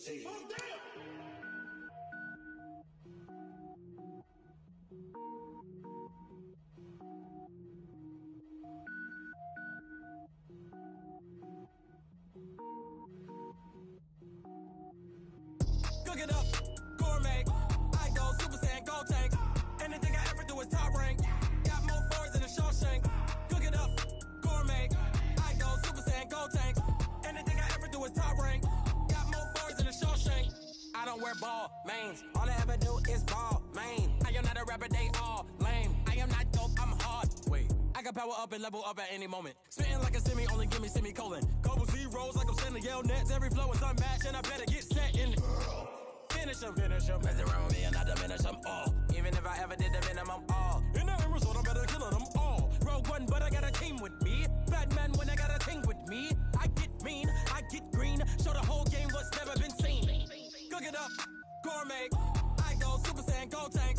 Cook it up, gourmet. I go Super Saiyan, go tank. Anything I ever do is top rank. Got more bars than a Shawshank. Cook it up, gourmet. I go Super Saiyan, go tank. Anything I ever do is top rank. Got more bars than a Shawshank. I don't wear ball mains. All I ever do is ball main. I am not a rapper, they all lame. I am not dope, I'm hard. Wait, I can power up and level up at any moment. Spitting like a semi, only give me semicolon. Couple zeros like I'm sending yell nets. Every flow is unmatched and I better get set in. Finish them. Mess around with me and I diminish them all. Even if I ever did the minimum all. In the end result, I'm better killing them all. Rogue One, but I got a team with me. Batman when I got a team with me. I get mean, I get green. Show the whole game what's never been seen. Cook it up, gourmet. I go Super Saiyan, go tank.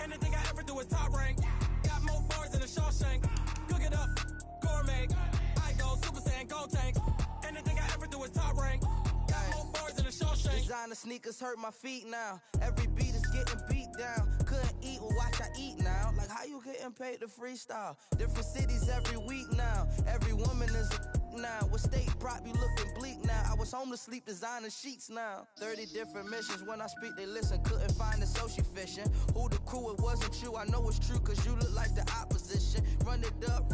Anything I ever do is top rank. Got more bars than a Shawshank. Cook it up, gourmet. I go Super Saiyan, go tank. Anything I ever do is top rank. Got more bars than a Shawshank. Designer sneakers hurt my feet now. Every beat is getting beat down. Couldn't eat, well watch I eat now. Like how you getting paid to freestyle? Different cities every week now. Every woman is a now. What state prop you looking bleak now? I was home to sleep designing sheets now. 30 different missions. When I speak they listen. Couldn't find the social fishing. Who the crew, it wasn't you. I know it's true cause you look like the opposition. Run it up.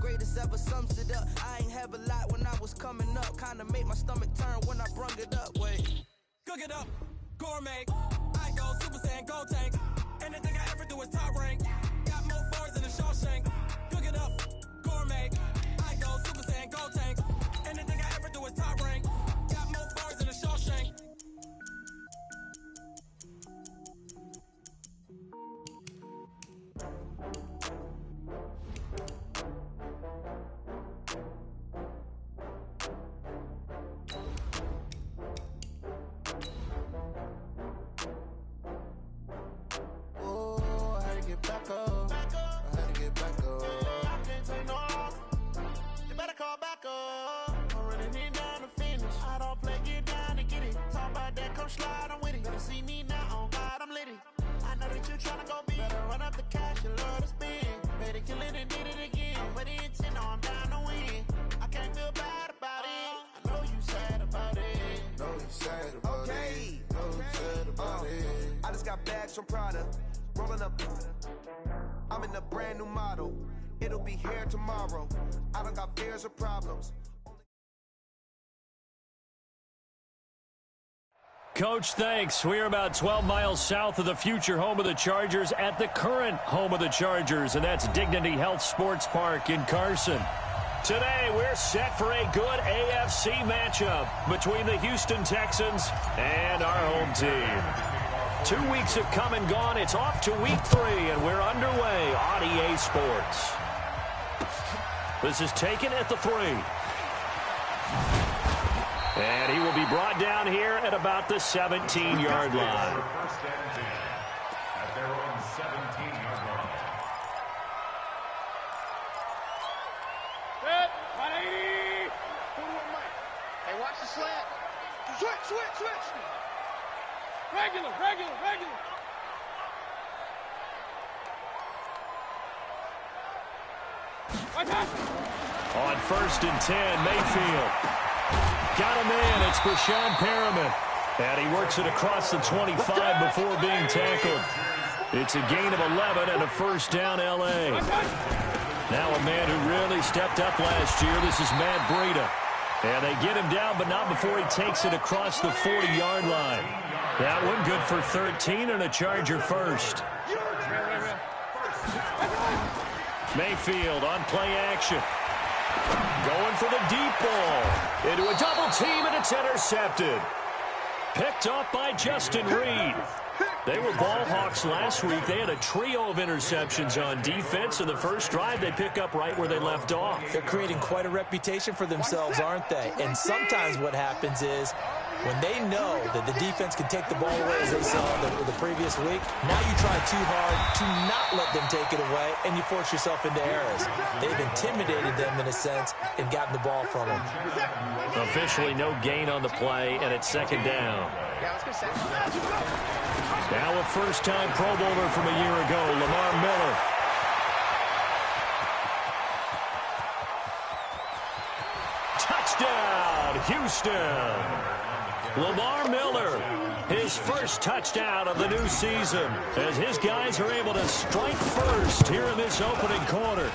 Greatest ever sums it up. I ain't have a lot when I was coming up. Kinda made my stomach turn when I brung it up. Wait. Cook it up, gourmet. I go Super Saiyan, go tank. Anything I ever do is top rank. Got more bars than a Shawshank. Cook it up, gourmet. I go Super Saiyan, go tank. Anything I ever do is top rank. Got more bars than a Shawshank. Back up. I had to get back up. I can't take no loss. You better call back up. I'm running it down to finish. I don't play, get down to get it. Talk about that, come slide, I'm with it. Better see me now, on God, I'm lit it. I know that you tryna go big. Better run up the cash, you love to spend. Better kill it and did it again. I'm with the intent, no, I'm down to win. I can't feel bad about it. I know you sad about it. Know you sad about it. Know you sad about it. I just got bags from Prada. Rolling up, I'm in a brand new model. It'll be here tomorrow. I don't got fears or problems. Coach, thanks. We are about 12 miles south of the future home of the Chargers at the current home of the Chargers, and that's Dignity Health Sports Park in Carson. Today, we're set for a good AFC matchup between the Houston Texans and our home team. 2 weeks have come and gone. It's off to week 3, and we're underway on EA Sports. This is taken at the 3. And he will be brought down here at about the 17-yard line. First and 10 at their own 17-yard line. Set, 180. Hey, watch the slant. Switch. Regular. On first and 10, Mayfield. Got him in. It's Brashon Perriman. And he works it across the 25 before being tackled. It's a gain of 11 and a first down, L.A. Now a man who really stepped up last year. This is Matt Breida. And they get him down, but not before he takes it across the 40-yard line. That one good for 13 and a Charger first. Mayfield on play action. Going for the deep ball. Into a double team, and it's intercepted. Picked up by Justin Reed. They were ball hawks last week. They had a trio of interceptions on defense. In the first drive, they pick up right where they left off. They're creating quite a reputation for themselves, aren't they? And sometimes what happens is When they know that the defense can take the ball away, as they saw the previous week, now you try too hard to not let them take it away, and you force yourself into errors. They've intimidated them in a sense and gotten the ball from them. Officially no gain on the play, and it's second down. Now a first-time Pro Bowler from a year ago, Lamar Miller. Touchdown, Houston. Lamar Miller, his first touchdown of the new season, as his guys are able to strike first here in this opening quarter.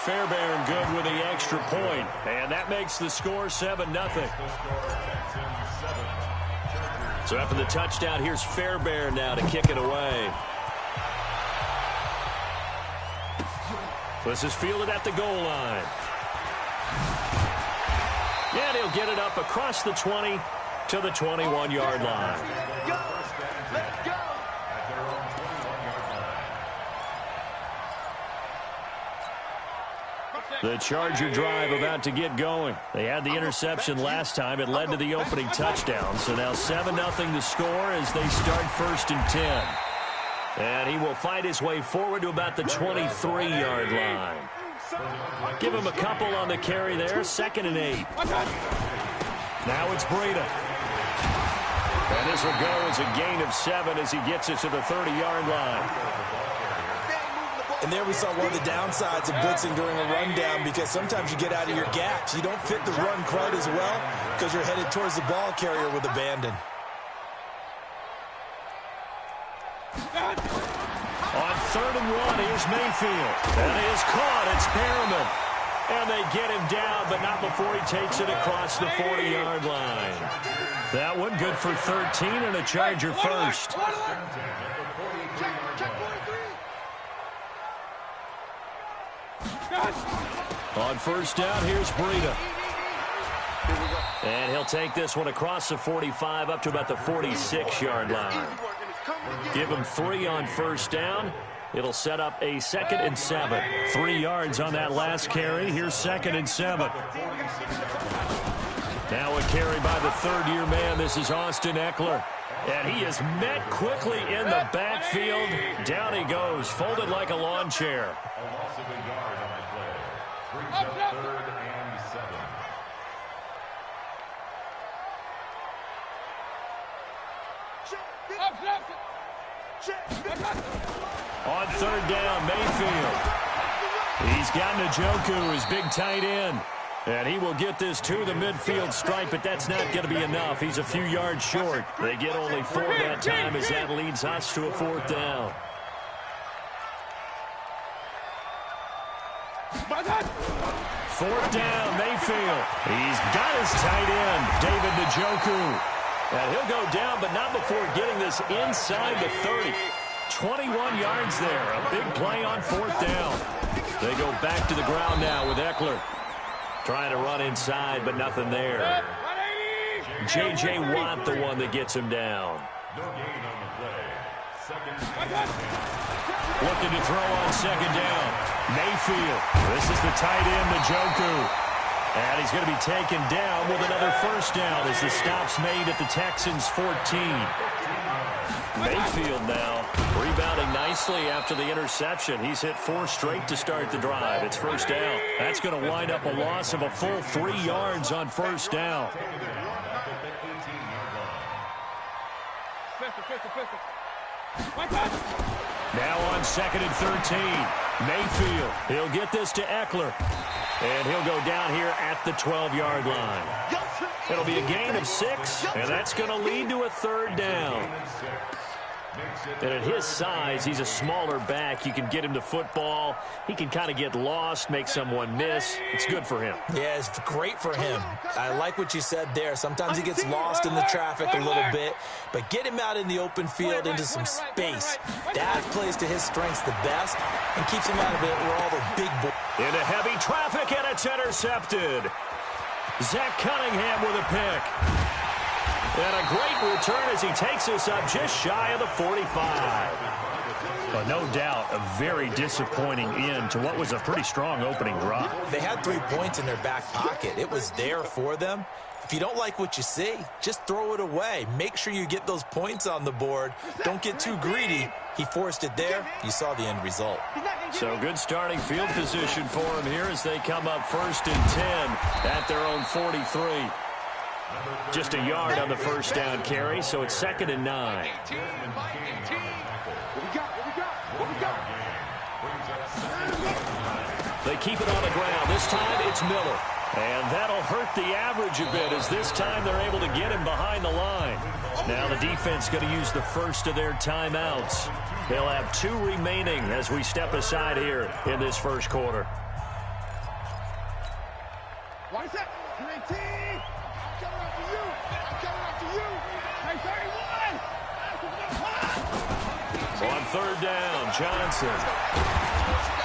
Fairbairn good with the extra point, and that makes the score 7-0. So after the touchdown, here's Fairbairn now to kick it away. This is fielded at the goal line. And he'll get it up across the 20 to the 21-yard line. Let's go. The Charger drive about to get going. They had the interception last time. It led to the opening touchdown. So now 7-0 the score as they start 1st and 10. And he will fight his way forward to about the 23-yard line. Give him a couple on the carry there. 2nd and 8. Now it's Breida. And this will go as a gain of 7 as he gets it to the 30-yard line. And there we saw one of the downsides of blitzing during a rundown, because sometimes you get out of your gaps. You don't fit the run quite as well because you're headed towards the ball carrier with abandon. On 3rd and 1, here's Mayfield. And he is caught. It's Perriman. And they get him down, but not before he takes it across the 40-yard line. That one good for 13 and a Charger first. On 1st down, here's Breida. And he'll take this one across the 45 up to about the 46-yard line. Give him 3 on 1st down. It'll set up a 2nd and 7. 3 yards on that last carry. Here's 2nd and 7. Now a carry by the 3rd-year man. This is Austin Eckler. And he is met quickly in the backfield. Down he goes, folded like a lawn chair. A loss of a yard on that play. Brings up 3rd and 7. On 3rd down, Mayfield. He's got Njoku, his big tight end. And he will get this to the midfield stripe, but that's not going to be enough. He's a few yards short. They get only 4 that time as that leads us to a 4th down. Fourth down, Mayfield. He's got his tight end, David Njoku. And he'll go down, but not before getting this inside the 30. 21 yards there. A big play on 4th down. They go back to the ground now with Eckler. Trying to run inside, but nothing there. J.J. Watt, the one that gets him down. No gain on the play. 2nd. Looking to throw on 2nd down. Mayfield. This is the tight end, Njoku. And he's going to be taken down with another 1st down as the stop's made at the Texans' 14. Mayfield now rebounding nicely after the interception. He's hit 4 straight to start the drive. It's 1st down. That's going to wind up a loss of a full 3 yards on 1st down. Now on 2nd and 13. Mayfield. He'll get this to Eckler. And he'll go down here at the 12-yard line. It'll be a gain of 6, and that's going to lead to a 3rd down. And at his size, he's a smaller back. You can get him to football. He can kind of get lost, make someone miss. It's good for him. Yeah, it's great for him. I like what you said there. Sometimes he gets lost in the traffic a little bit, but get him out in the open field into some space. That plays to his strengths the best and keeps him out of it where all the big boys. Into heavy traffic, and it's intercepted. Zach Cunningham with a pick. And a great return as he takes us up just shy of the 45. But no doubt, a very disappointing end to what was a pretty strong opening drive. They had 3 points in their back pocket. It was there for them. If you don't like what you see, just throw it away. Make sure you get those points on the board. Don't get too greedy. He forced it there. You saw the end result. So good starting field position for him here as they come up 1st and 10 at their own 43. Just a yard on the first down carry, so it's 2nd and 9. They keep it on the ground. This time it's Miller. And that'll hurt the average a bit as this time they're able to get him behind the line. Now the defense going to use the first of their timeouts. They'll have 2 remaining as we step aside here in this first quarter. What is that? 19. I'm coming after you. I'm coming after you. Hey, 31. On 3rd down, Johnson.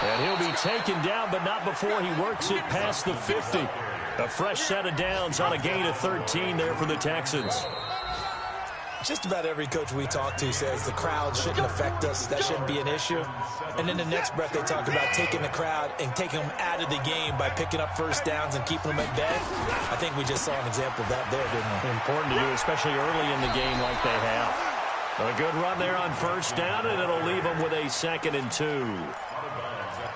And he'll be taken down, but not before he works it past the 50. A fresh set of downs on a gain of 13 there for the Texans. Just about every coach we talk to says the crowd shouldn't affect us. That shouldn't be an issue. And in the next breath, they talk about taking the crowd and taking them out of the game by picking up first downs and keeping them at bay. I think we just saw an example of that there, didn't we? Important to do, especially early in the game like they have. A good run there on first down, and it'll leave them with a 2nd and 2.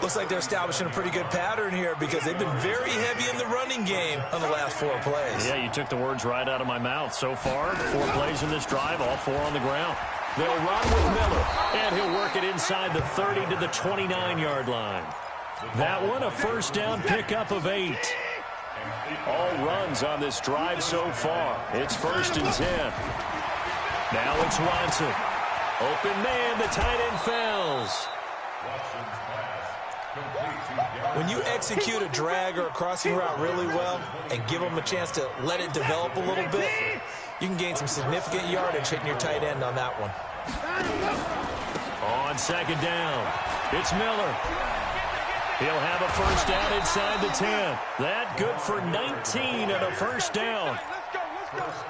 Looks like they're establishing a pretty good pattern here because they've been very heavy in the running game on the last 4 plays. Yeah, you took the words right out of my mouth. So far, 4 plays in this drive, all 4 on the ground. They'll run with Miller, and he'll work it inside the 30 to the 29-yard line. That one, a first down pickup of 8. All runs on this drive so far. It's 1st and 10. Now it's Watson. Open man, the tight end fails. When you execute a drag or a crossing route really well and give them a chance to let it develop a little bit, you can gain some significant yardage hitting your tight end on that one. On 2nd down, it's Miller. He'll have a first down inside the 10. That good for 19 and a first down.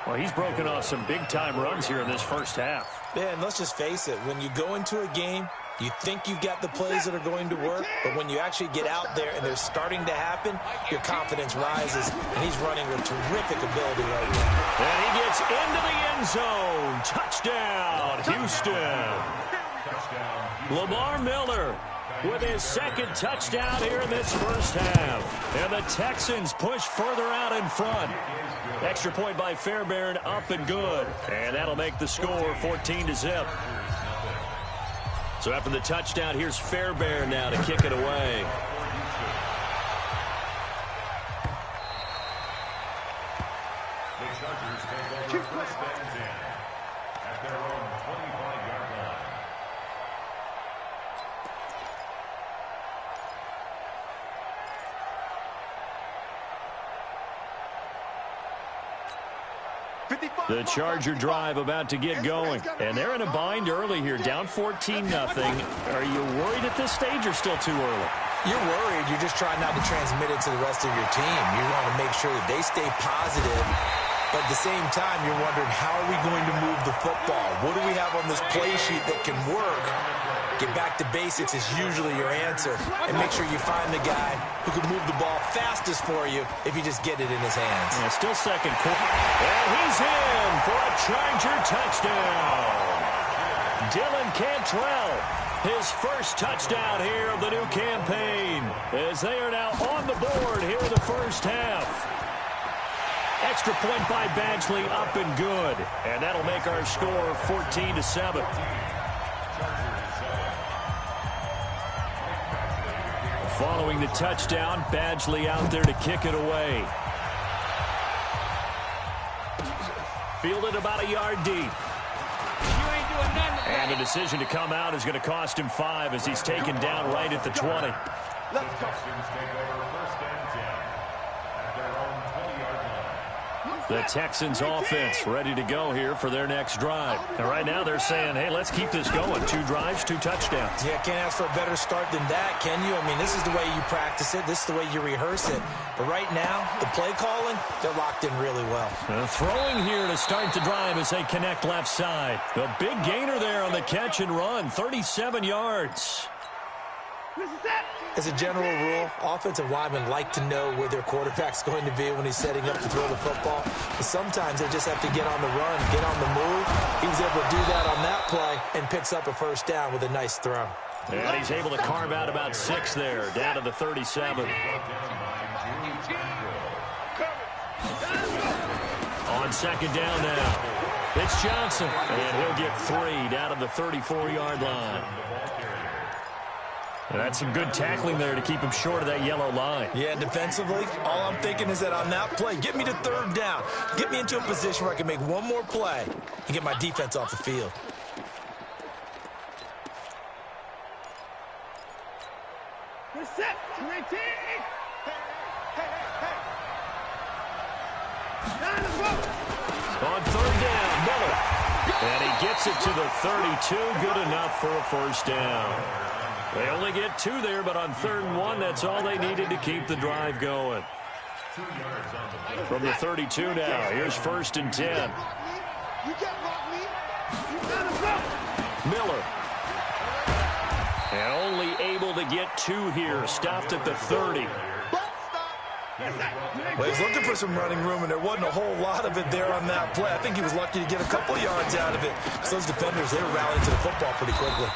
Well, he's broken off some big-time runs here in this first half. Yeah, and let's just face it. When you go into a game, you think you've got the plays that are going to work, but when you actually get out there and they're starting to happen, your confidence rises, and he's running with terrific ability right now. And he gets into the end zone. Touchdown, Houston. Lamar Miller with his 2nd touchdown here in this first half. And the Texans push further out in front. Extra point by Fairbairn, up and good. And that'll make the score 14-0. So after the touchdown, here's Fairbairn now to kick it away. The Chargers take over 1st and 10 at their own 25-yard line. The Charger drive about to get going. And they're in a bind early here, down 14-0. Are you worried at this stage or still too early? You're worried. You're just trying not to transmit it to the rest of your team. You want to make sure that they stay positive. But at the same time, you're wondering, how are we going to move the football? What do we have on this play sheet that can work? Get back to basics is usually your answer. And make sure you find the guy who can move the ball fastest for you if you just get it in his hands. Yeah, still second quarter. And he's in for a Charger touchdown. Dylan Cantrell, his first touchdown here of the new campaign, as they are now on the board here in the first half. Extra point by Badgley, up and good. And that'll make our score 14-7. Following the touchdown, Badgley out there to kick it away. Fielded about a yard deep. And a decision to come out is going to cost him 5 as he's taken down right at the 20. The Texans offense ready to go here for their next drive. And right now they're saying, hey, let's keep this going. 2 drives, 2 touchdowns. Yeah, can't ask for a better start than that, can you? I mean, this is the way you practice it. This is the way you rehearse it. But right now, the play calling, they're locked in really well. Throwing here to start the drive as they connect left side. The big gainer there on the catch and run, 37 yards. As a general rule, offensive linemen like to know where their quarterback's going to be when he's setting up to throw the football. But sometimes they just have to get on the run, get on the move. He was able to do that on that play and picks up a first down with a nice throw. And he's able to carve out about 6 there, down to the 37. On second down now, it's Johnson, and he'll get 3 down to the 34-yard line. And that's some good tackling there to keep him short of that yellow line. Yeah, defensively, all I'm thinking is that on that play, get me to third down. Get me into a position where I can make one more play and get my defense off the field. We're set. 19. On third down, Miller. And he gets it to the 32. Good enough for a first down. They only get 2 there, but on 3rd and 1, that's all they needed to keep the drive going. From the 32 now, here's 1st and 10. Miller. And only able to get 2 here. Stopped at the 30. Well, he's looking for some running room, and there wasn't a whole lot of it there on that play. I think he was lucky to get a couple yards out of it. Because those defenders, they were rallying to the football pretty quickly.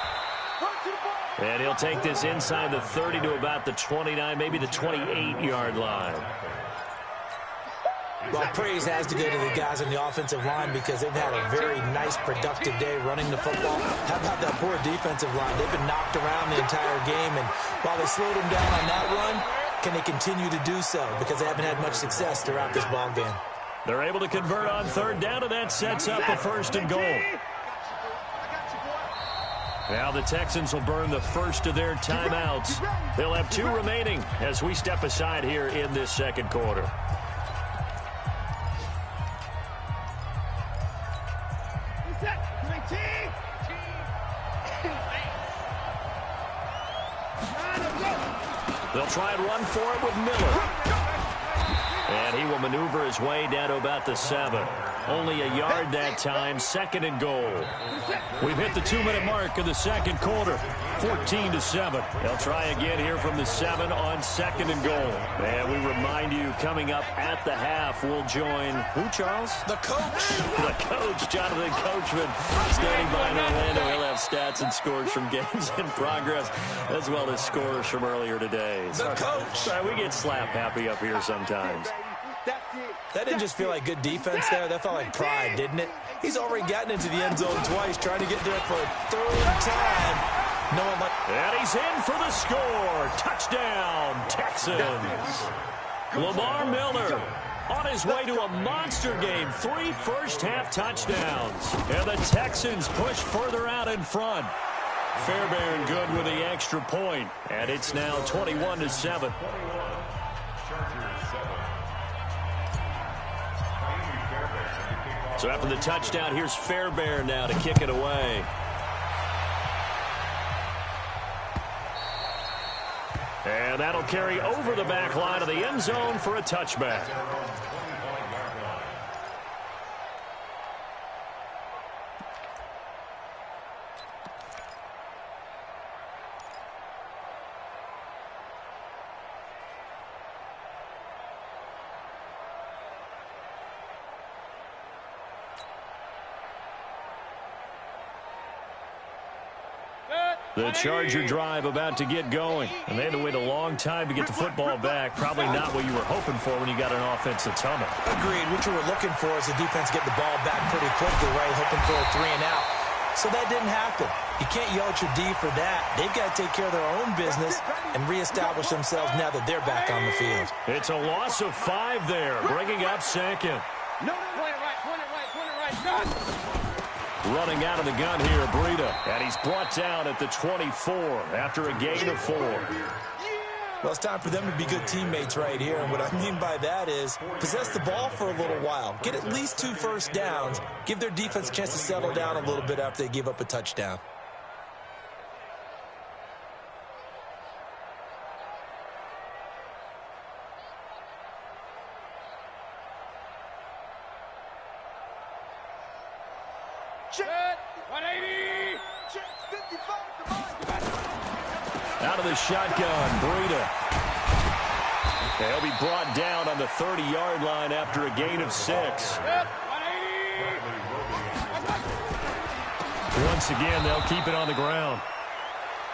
And he'll take this inside the 30 to about the 29, maybe the 28-yard line. Well, praise has to go to the guys on the offensive line because they've had a very nice, productive day running the football. How about that poor defensive line? They've been knocked around the entire game, and while they slowed them down on that run, can they continue to do so? Because they haven't had much success throughout this ball game. They're able to convert on 3rd down, and that sets up a 1st and goal. Now the Texans will burn the first of their timeouts. They'll have 2 remaining as we step aside here in this 2nd quarter. They'll try and run for it with Miller. And he will maneuver his way down to about the 7. Only a yard that time, 2nd and goal. We've hit the 2-minute mark of the 2nd quarter, 14-7. They'll try again here from the 7 on 2nd and goal. And we remind you, coming up at the half, we'll join who, Charles? The coach. The coach, Jonathan Coachman, standing by in Orlando. He'll have stats and scores from games in progress, as well as scores from earlier today. The coach. Sorry, we get slap happy up here sometimes. That didn't just feel like good defense there. That felt like pride, didn't it? He's already gotten into the end zone twice, trying to get there for a 3rd time. No one like... And he's in for the score. Touchdown, Texans. Lamar Miller on his way to a monster game. 3 first-half touchdowns. And the Texans push further out in front. Fairbairn good with the extra point. And it's now 21-7. So after the touchdown, here's Fairbairn now to kick it away. And that'll carry over the back line of the end zone for a touchback. The Charger drive about to get going. And they had to wait a long time to get the football back. Probably not what you were hoping for when you got an offense that's humming. Agreed. What you were looking for is the defense get the ball back pretty quickly, right? Hoping for a 3 and out. So that didn't happen. You can't yell at your D for that. They've got to take care of their own business and reestablish themselves now that they're back on the field. It's a loss of 5 there, bringing up 2nd. No, point it right, gun. Running out of the gun here, Breida. And he's brought down at the 24 after a gain of 4. Well, it's time for them to be good teammates right here. And what I mean by that is possess the ball for a little while. Get at least 2 first downs. Give their defense a chance to settle down a little bit after they give up a touchdown. Check 180. Check 55. Out of the shotgun, Breida. He'll be brought down on the 30-yard line after a gain of 6. Once again, they'll keep it on the ground.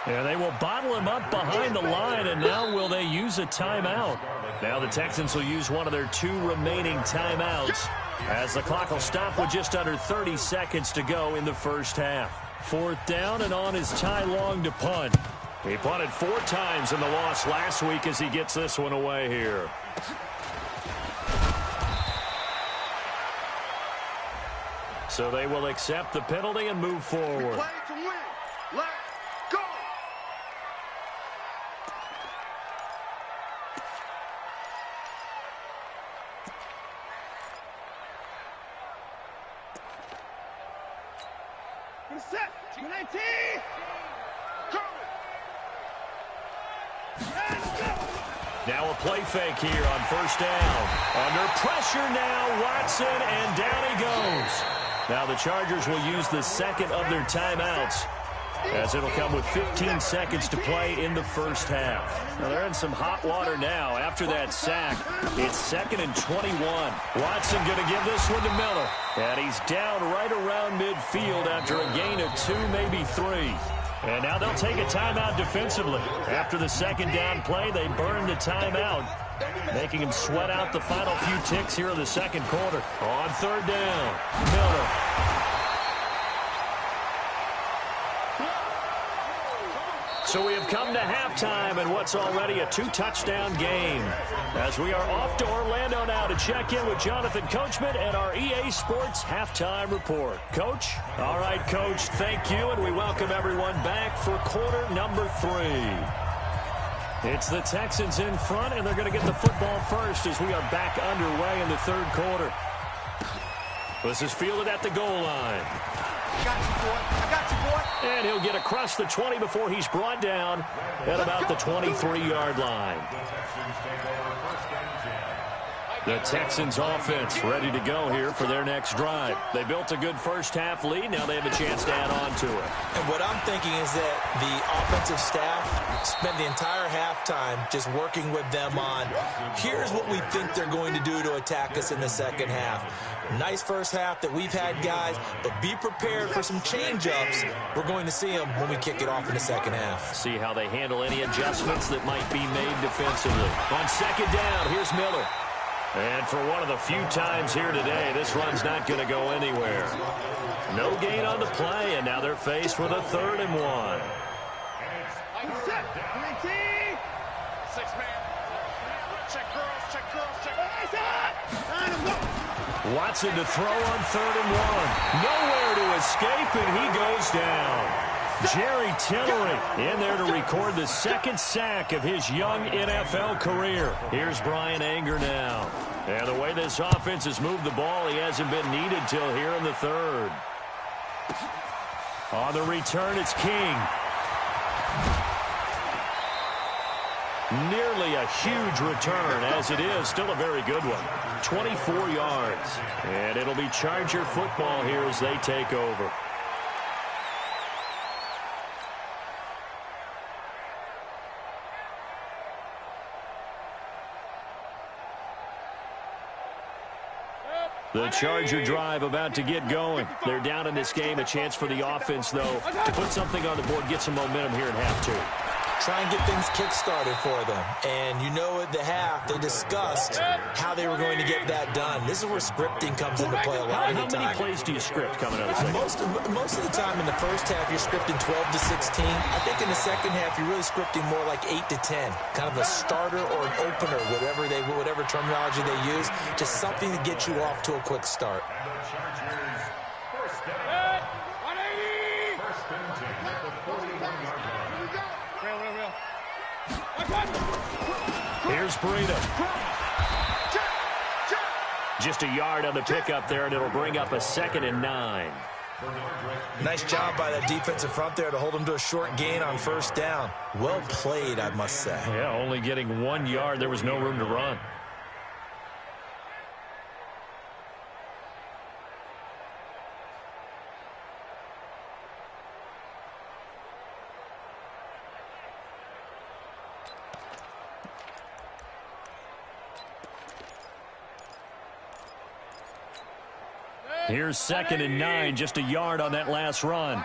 And they will bottle him up behind the line, and now will they use a timeout? Now the Texans will use one of their 2 remaining timeouts as the clock will stop with just under 30 seconds to go in the first half. 4th down, and on is Ty Long to punt. He punted 4 times in the loss last week as he gets this one away here. So they will accept the penalty and move forward. Play to win. Let's go. Set. 19. Now a play fake here on 1st down. Under pressure now, Watson, and down he goes. Now the Chargers will use the 2nd of their timeouts as it'll come with 15 seconds to play in the first half. Now they're in some hot water now after that sack. It's 2nd and 21. Watson going to give this one to Miller. And he's down right around midfield after a gain of 2, maybe 3. And now they'll take a timeout defensively. After the 2nd down play, they burn the timeout, making him sweat out the final few ticks here in the 2nd quarter. On 3rd down, Miller. So we have come to halftime in what's already a 2-touchdown game. As we are off to Orlando now to check in with Jonathan Coachman and our EA Sports Halftime Report. Coach? All right, Coach, thank you, and we welcome everyone back for quarter number 3. It's the Texans in front, and they're going to get the football first as we are back underway in the 3rd quarter. This is fielded at the goal line. I got you, boy. I got you, boy. And he'll get across the 20 before he's brought down at about the 23-yard line. The Texans offense ready to go here for their next drive. They built a good first half lead. Now they have a chance to add on to it. And what I'm thinking is that the offensive staff spent the entire halftime just working with them on, here's what we think they're going to do to attack us in the 2nd half. Nice first half that we've had, guys, but be prepared for some change-ups. We're going to see them when we kick it off in the 2nd half. See how they handle any adjustments that might be made defensively. On 2nd down, here's Miller. And for one of the few times here today, this run's not going to go anywhere. No gain on the play, and now they're faced with a 3rd and 1. Watson to throw on 3rd and 1. Nowhere to escape, and he goes down. Jerry Tillery in there to record the 2nd sack of his young NFL career. Here's Brian Anger now. And the way this offense has moved the ball, he hasn't been needed till here in the 3rd. On the return, it's King. Nearly a huge return, as it is still a very good one. 24 yards. And it'll be Charger football here as they take over. The Charger drive about to get going. They're down in this game. A chance for the offense, though, to put something on the board, get some momentum here in half 2. Try and get things kick-started for them. And you know at the half, they discussed how they were going to get that done. This is where scripting comes into play a lot of the time. How many plays do you script coming out of the second? Most of the time in the first half, you're scripting 12 to 16. I think in the second half, you're really scripting more like 8 to 10. Kind of a starter or an opener, whatever terminology they use. Just something to get you off to a quick start. Here's Breida. Just a yard on the pickup there, and it'll bring up a 2nd and 9. Nice job by that defensive front there to hold them to a short gain on 1st down. Well played, I must say. Yeah, only getting 1 yard. There was no room to run. Here's 2nd and 9, just a yard on that last run.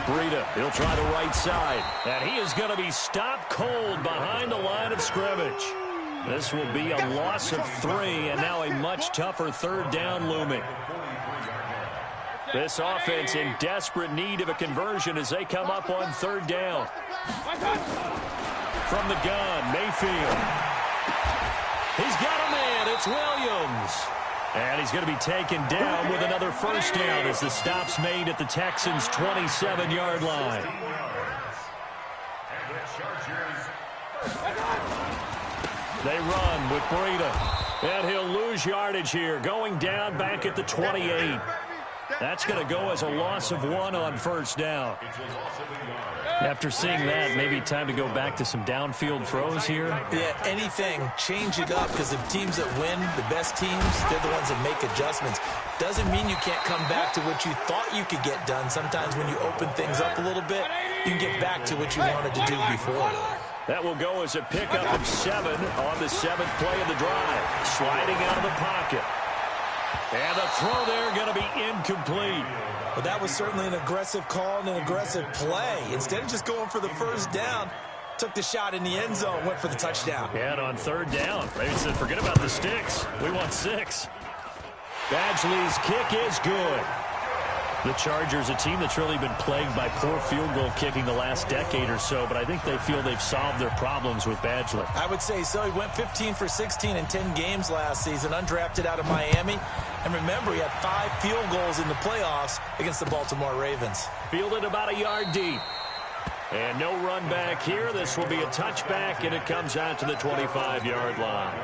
Breida, he'll try the right side. And he is going to be stopped cold behind the line of scrimmage. This will be a loss of 3, and now a much tougher 3rd down looming. This offense in desperate need of a conversion as they come up on 3rd down. From the gun, Mayfield. He's got a man. It's Williams. And he's going to be taken down with another 1st down as the stop's made at the Texans' 27-yard line. They run with Breida. And he'll lose yardage here, going down back at the 28. That's going to go as a loss of 1 on 1st down. After seeing that, maybe time to go back to some downfield throws here. Yeah, anything. Change it up, because the teams that win, the best teams, they're the ones that make adjustments. Doesn't mean you can't come back to what you thought you could get done. Sometimes when you open things up a little bit, you can get back to what you wanted to do before. That will go as a pickup of 7 on the 7th play of the drive. Sliding out of the pocket. And the throw there going to be incomplete. Well, that was certainly an aggressive call and an aggressive play. Instead of just going for the 1st down, took the shot in the end zone, went for the touchdown. And on 3rd down, Ravens said, forget about the sticks. We want 6. Badgley's kick is good. The Chargers, a team that's really been plagued by poor field goal kicking the last decade or so, but I think they feel they've solved their problems with Badgley. I would say so. He went 15 for 16 in 10 games last season, undrafted out of Miami. And remember, he had 5 field goals in the playoffs against the Baltimore Ravens. Fielded about a yard deep. And no run back here. This will be a touchback, and it comes out to the 25-yard line.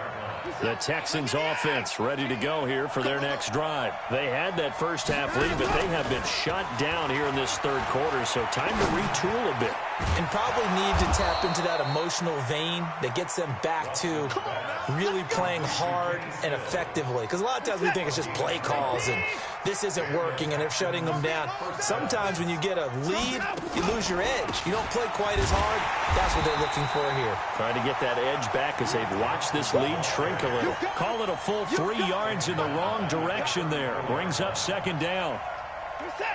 The Texans offense ready to go here for their next drive. They had that first half lead, but they have been shut down here in this 3rd quarter, so time to retool a bit. And probably need to tap into that emotional vein that gets them back to really playing hard and effectively. Because a lot of times we think it's just play calls and this isn't working and they're shutting them down. Sometimes when you get a lead, you lose your edge. You don't play quite as hard. That's what they're looking for here. Trying to get that edge back as they've watched this lead shrink a little. Call it a full 3 yards in the wrong direction there. Brings up 2nd down.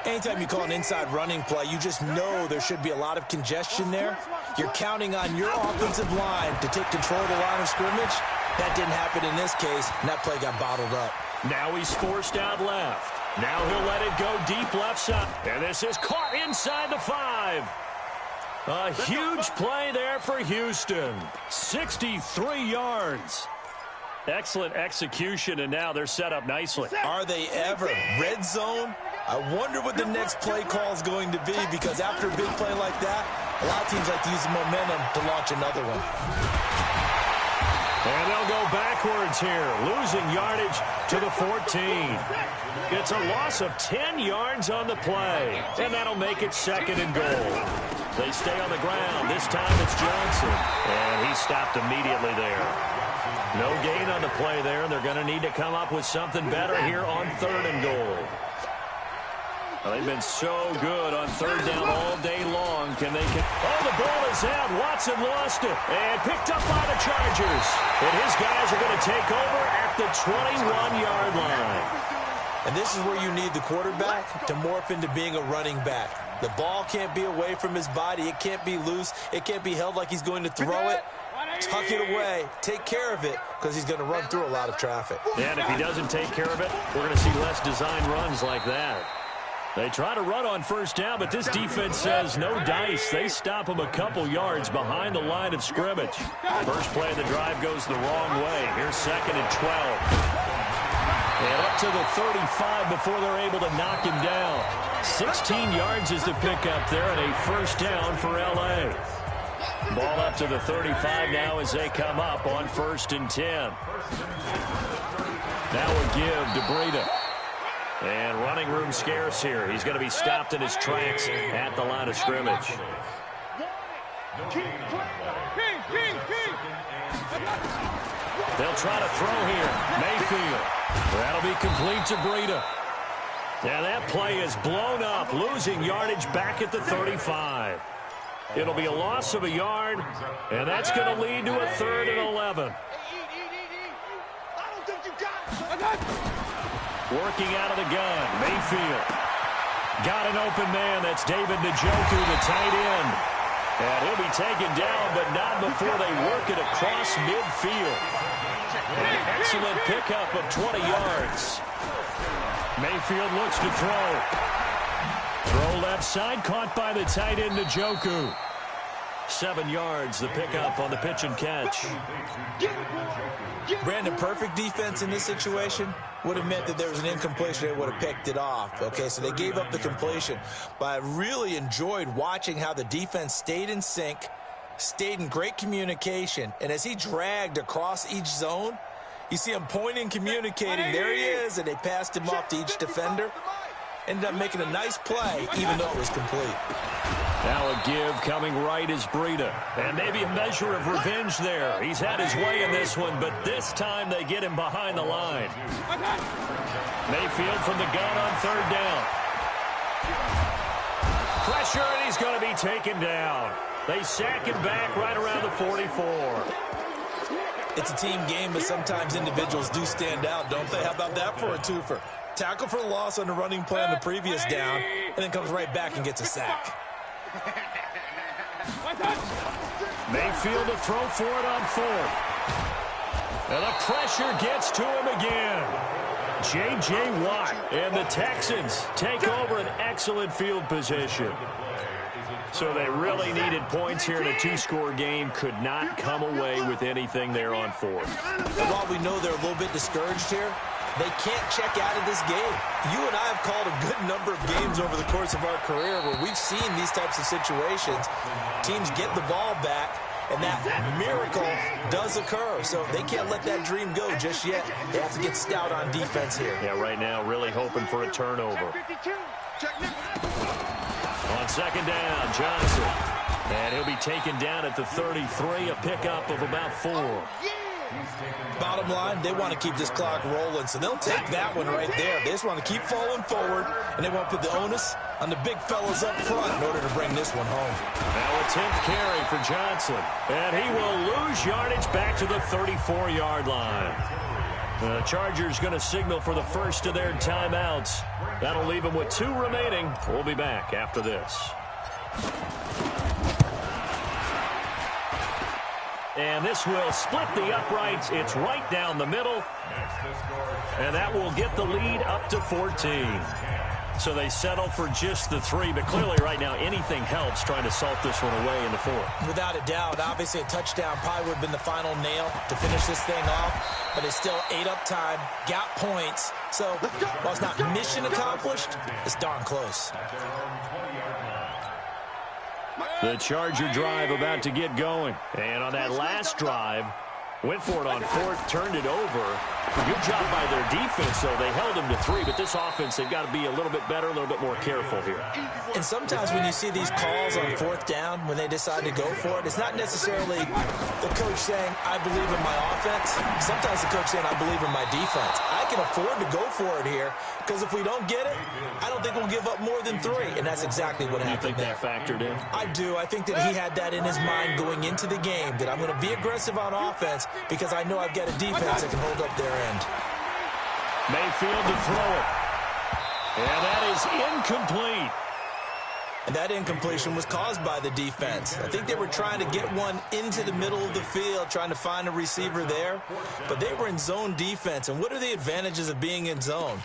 Anytime you call an inside running play, you just know there should be a lot of congestion there. You're counting on your offensive line to take control of the line of scrimmage. That didn't happen in this case, and that play got bottled up. Now he's forced out left. Now he'll let it go deep left side. And this is caught inside the 5. A huge play there for Houston. 63 yards. Excellent execution, and now they're set up nicely. Are they ever? Red zone? I wonder what the next play call is going to be, because after a big play like that, a lot of teams like to use the momentum to launch another one. And they'll go backwards here, losing yardage to the 14. It's a loss of 10 yards on the play, and that'll make it 2nd and goal. They stay on the ground. This time it's Johnson, and he stopped immediately there. No gain on the play there. They're going to need to come up with something better here on 3rd and goal. Well, they've been so good on 3rd down all day long. Oh, the ball is out. Watson lost it and picked up by the Chargers. And his guys are going to take over at the 21-yard line. And this is where you need the quarterback to morph into being a running back. The ball can't be away from his body. It can't be loose. It can't be held like he's going to throw it. Tuck it away. Take care of it, because he's going to run through a lot of traffic. And if he doesn't take care of it, we're going to see less design runs like that. They try to run on 1st down, but this defense says no dice. They stop him a couple yards behind the line of scrimmage. First play of the drive goes the wrong way. Here's 2nd and 12. And up to the 35 before they're able to knock him down. 16 yards is the pickup there, and a 1st down for L.A. Ball up to the 35 now as they come up on 1st and 10. Now a give to Breida. And running room scarce here. He's going to be stopped in his tracks at the line of scrimmage. They'll try to throw here. Mayfield. That'll be complete to Breida. Now that play is blown up, losing yardage back at the 35. It'll be a loss of a yard, and that's going to lead to a 3rd and 11. Working out of the gun, Mayfield. Got an open man. That's David Njoku, the tight end. And he'll be taken down, but not before they work it across midfield. An excellent pickup of 20 yards. Mayfield looks to throw. Throw left side, caught by the tight end Njoku. 7 yards, the pickup on the pitch and catch. Brandon, perfect defense in this situation would have meant that there was an incompletion. They would have picked it off. Okay, so they gave up the completion. But I really enjoyed watching how the defense stayed in sync, stayed in great communication. And as he dragged across each zone, you see him pointing, communicating. There he is, and they passed him off to each defender. Ended up making a nice play, even though it was complete. Now a give coming right is Breida. And maybe a measure of revenge there. He's had his way in this one, but this time they get him behind the line. Mayfield from the gun on third down. Pressure, and he's going to be taken down. They sack him back right around the 44. It's a team game, but sometimes individuals do stand out, don't they? How about that for a twofer? Tackle for loss on the running play on the previous down, and then comes right back and gets a sack. Mayfield to throw for it on fourth. And the pressure gets to him again. J.J. Watt and the Texans take over an excellent field position. So they really needed points here in a two-score game. Could not come away with anything there on fourth. And while we know they're a little bit discouraged here, they can't check out of this game. You and I have called a good number of games over the course of our career where we've seen these types of situations. Teams get the ball back, and that miracle does occur. So they can't let that dream go just yet. They have to get stout on defense here. Yeah, right now really hoping for a turnover. On second down, Johnson. And he'll be taken down at the 33, a pickup of about 4. Bottom line, they want to keep this clock rolling, so they'll take that one right there. They just want to keep falling forward, and they want to put the onus on the big fellas up front in order to bring this one home. Now a 10th carry for Johnson, and he will lose yardage back to the 34-yard line. The Chargers going to signal for the first of their timeouts. That'll leave them with 2 remaining. We'll be back after this. And this will split the uprights. It's right down the middle. And that will get the lead up to 14. So they settle for just the 3. But clearly right now anything helps trying to salt this one away in the 4th. Without a doubt. Obviously a touchdown probably would have been the final nail to finish this thing off. But it's still ate up time. Got points. So while it's not mission accomplished, it's darn close. The Charger drive about to get going. And on that last drive, went for it on 4th, turned it over. Good job by their defense, though. They held them to 3, but this offense, they've got to be a little bit better, a little bit more careful here. And sometimes when you see these calls on 4th down, when they decide to go for it, it's not necessarily the coach saying, I believe in my offense. Sometimes the coach saying, I believe in my defense. I can afford to go for it here, because if we don't get it, I don't think we'll give up more than 3. And that's exactly what happened there. You think that factored in? I do. I think that he had that in his mind going into the game, that I'm going to be aggressive on offense because I know I've got a defense that can hold up their end. Mayfield to throw it. And that is incomplete. And that incompletion was caused by the defense. I think they were trying to get one into the middle of the field, trying to find a receiver there. But they were in zone defense. And what are the advantages of being in zone?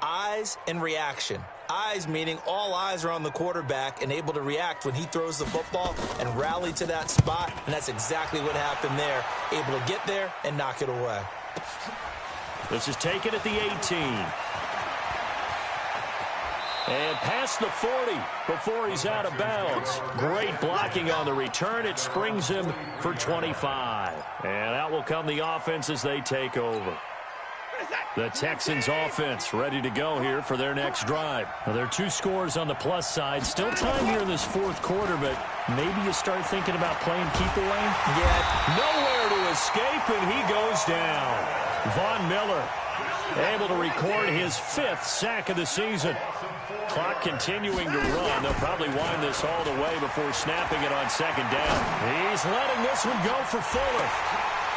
Eyes and reaction. Eyes meaning all eyes are on the quarterback and able to react when he throws the football and rally to that spot. And that's exactly what happened there. Able to get there and knock it away. This is taken at the 18. And past the 40 before he's out of bounds. Great blocking on the return. It springs him for 25. And out will come the offense as they take over. The Texans offense ready to go here for their next drive. Now, there are 2 scores on the plus side. Still time here in this 4th quarter, but maybe you start thinking about playing keep away. Yeah. Nowhere to escape, and he goes down. Von Miller able to record his 5th sack of the season. Clock continuing to run. They'll probably wind this all the way before snapping it on second down. He's letting this one go for Fuller.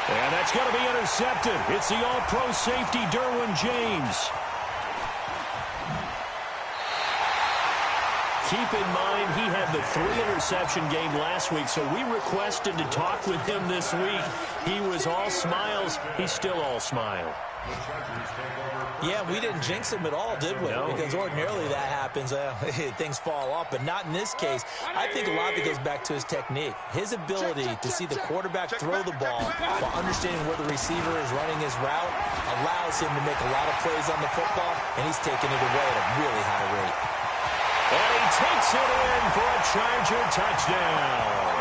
And that's going to be intercepted. It's the all-pro safety, Derwin James. Keep in mind, he had the 3-interception game last week, so we requested to talk with him this week. He was all smiles. He's still all smile. Yeah, we didn't jinx him at all, did we? No. Because ordinarily that happens. Things fall off, but not in this case. I think a lot of it goes back to his technique. His ability to see the quarterback throw the ball while understanding where the receiver is running his route allows him to make a lot of plays on the football, and he's taking it away at a really high rate. And he takes it in for a Charger touchdown.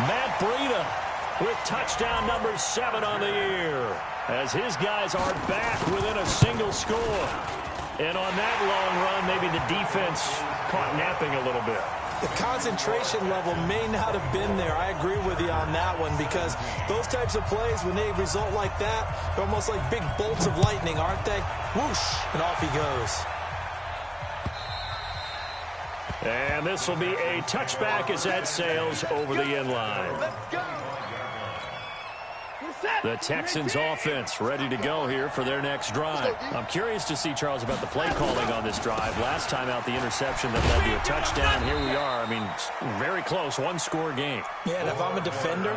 Matt Breida with touchdown number 7 on the year, as his guys are back within a single score. And on that long run, maybe the defense caught napping a little bit. The concentration level may not have been there. I agree with you on that one, because those types of plays, when they result like that, they're almost like big bolts of lightning, aren't they? Whoosh, and off he goes. And this will be a touchback as that sails over the end line. The Texans offense ready to go here for their next drive. I'm curious to see, Charles, about the play calling on this drive. Last time out, the interception that led to a touchdown. Here we are. I mean, very close, one-score game. Yeah, and if I'm a defender,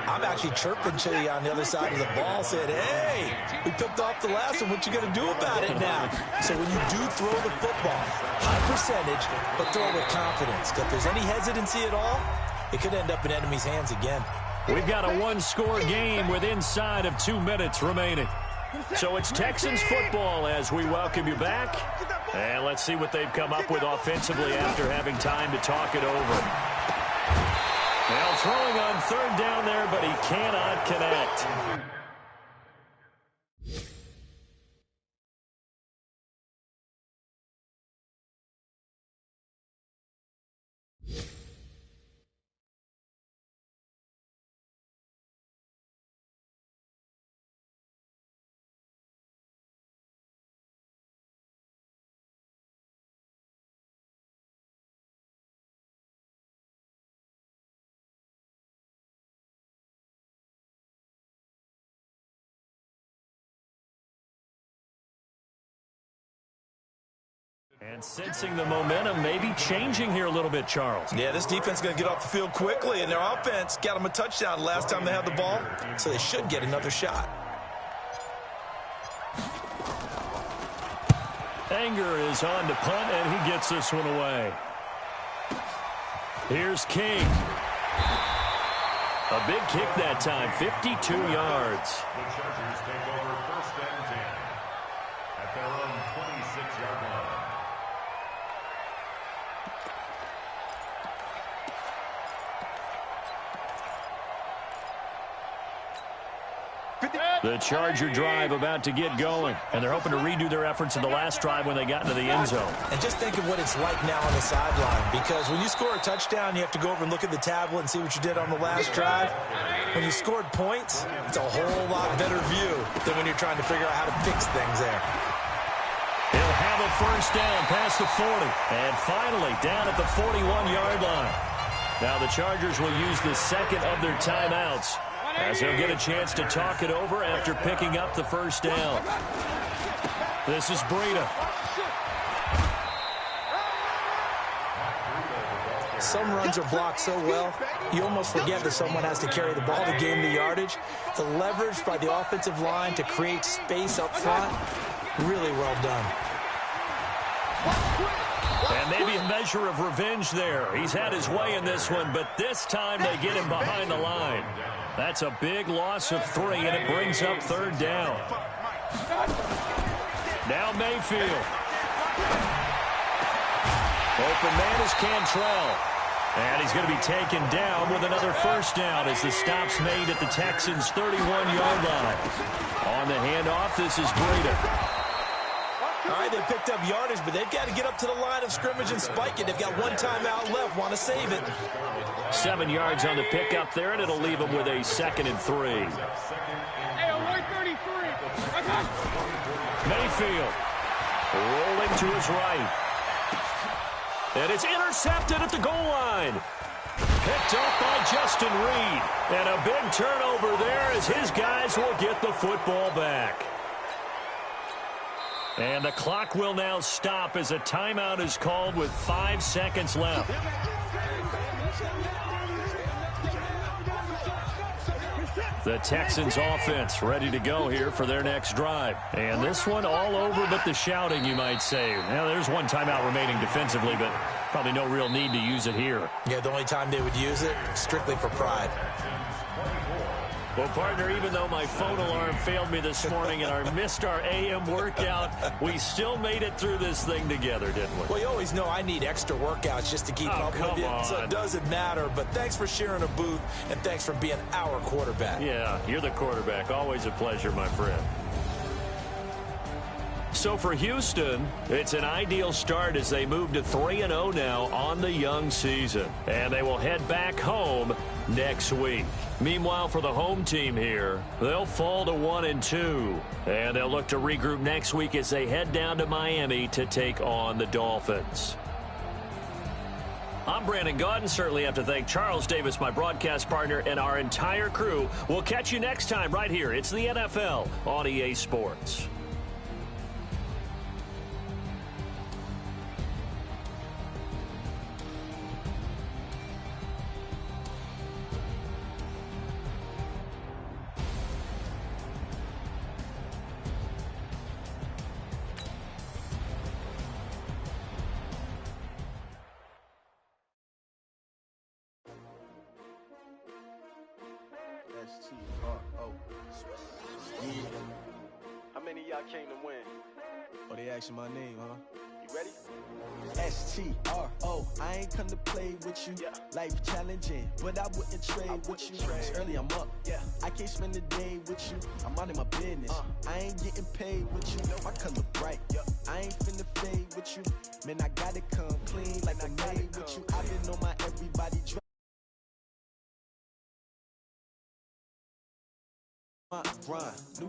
I'm actually chirping to you on the other side of the ball, saying, hey, we picked off the last one. What you going to do about it now? So when you do throw the football, high percentage, but throw with confidence. Because if there's any hesitancy at all, it could end up in enemy's hands again. We've got a one-score game with inside of 2 minutes remaining. So it's Texans football as we welcome you back. And let's see what they've come up with offensively after having time to talk it over. Well, throwing on third down there, but he cannot connect. And sensing the momentum maybe changing here a little bit, Charles. Yeah, this defense is going to get off the field quickly, and their offense got them a touchdown last time they had the ball, so they should get another shot. Anger is on to punt, and he gets this one away. Here's King. A big kick that time, 52 yards. The Chargers take over 1st and 10 at their own 26-yard line. The Charger drive about to get going, and they're hoping to redo their efforts in the last drive when they got into the end zone. And just think of what it's like now on the sideline, because when you score a touchdown, you have to go over and look at the tablet and see what you did on the last drive. When you scored points, it's a whole lot better view than when you're trying to figure out how to fix things there. He'll have a first down past the 40, and finally down at the 41-yard line. Now the Chargers will use the second of their timeouts, as they'll get a chance to talk it over after picking up the first down. This is Breida. Some runs are blocked so well, you almost forget that someone has to carry the ball to gain the yardage. The leverage by the offensive line to create space up front, really well done. And maybe a measure of revenge there. He's had his way in this one, but this time they get him behind the line. That's a big loss of 3, and it brings up third down. Now Mayfield. Open man is Cantrell. And he's going to be taken down with another first down as the stop's made at the Texans' 31-yard line. On the handoff, this is Breida. All right, they picked up yardage, but they've got to get up to the line of scrimmage and spike it. They've got one timeout left, want to save it. 7 yards on the pickup there, and it'll leave them with a 2nd and 3. Hey, alert 33. Mayfield rolling to his right. And it's intercepted at the goal line. Picked up by Justin Reed. And a big turnover there as his guys will get the football back. And the clock will now stop as a timeout is called with 5 seconds left. The Texans offense ready to go here for their next drive. And this one all over but the shouting, you might say. Now, there's one timeout remaining defensively, but probably no real need to use it here. Yeah, the only time they would use it, strictly for pride. Well, partner, even though my phone alarm failed me this morning and I missed our AM workout, we still made it through this thing together, didn't we? Well, you always know I need extra workouts just to keep up with you, so it doesn't matter. But thanks for sharing a booth, and thanks for being our quarterback. Yeah, you're the quarterback. Always a pleasure, my friend. So for Houston, it's an ideal start as they move to 3-0 now on the young season. And they will head back home next week. Meanwhile, for the home team here, they'll fall to 1-2. And they'll look to regroup next week as they head down to Miami to take on the Dolphins. I'm Brandon Gaudin. Certainly have to thank Charles Davis, my broadcast partner, and our entire crew. We'll catch you next time right here. It's the NFL on EA Sports. S-T-R-O. Yeah. How many of y'all came to win? Oh, they asking my name, huh? You ready? S-T-R-O. I ain't come to play with you. Yeah. Life challenging, but I wouldn't trade with you. It's early, I'm up. Yeah. I can't spend the day with you. I'm minding my business. I ain't getting paid with you. My color bright. I ain't finna fade with you. Man, I gotta come clean like I made with you. I've been on my everybody drive. My grind. New